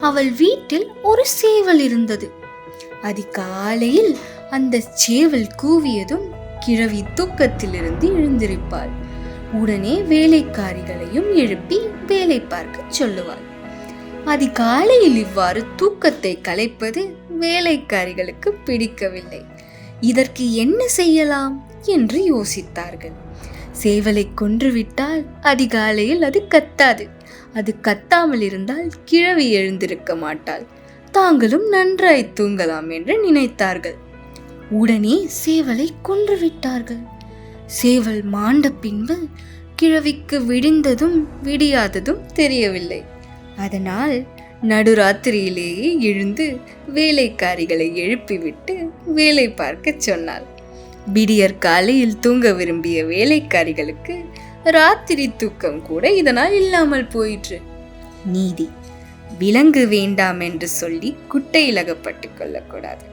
அவள் வீட்டில் ஒரு சேவல் இருந்தது. அதிகாலையில் அந்த சேவல் கூவியதும் கிழவி தூக்கத்திலிருந்து எழுந்திருப்பாள். உடனே வேலைக்காரிகளையும் எழுப்பி வேலை பார்க்க சொல்லுவாள். அதிகாலையில் இவ்வாறு தூக்கத்தை கலைப்பது வேலைக்காரிகளுக்கு பிடிக்கவில்லை. இதற்கு என்ன செய்யலாம் என்று யோசித்தார்கள். சேவலை கொன்றுவிட்டால் அதிகாலையில் அது கத்தாது. அது கத்தாமல் இருந்தால் கிழவி எழுந்திருக்க மாட்டாள். தாங்களும் நன்றாய் தூங்கலாம் என்று நினைத்தார்கள். உடனே சேவலை கொன்றுவிட்டார்கள். சேவல் மாண்ட பின்பு கிழவிக்கு விடிந்ததும் விடியாததும் தெரியவில்லை. அதனால் நடுராத்திரியிலேயே எழுந்து வேலைக்காரிகளை எழுப்பிவிட்டு வேலை பார்க்க சொன்னாள். விடியற் காலையில் தூங்க விரும்பிய வேலைக்காரிகளுக்கு ராத்திரி தூக்கம் கூட இதனால் இல்லாமல் போயிற்று. நீதி: விலங்கு வேண்டாம் என்று சொல்லி குட்டையில் அகப்பட்டுக் கொள்ளக்கூடாது.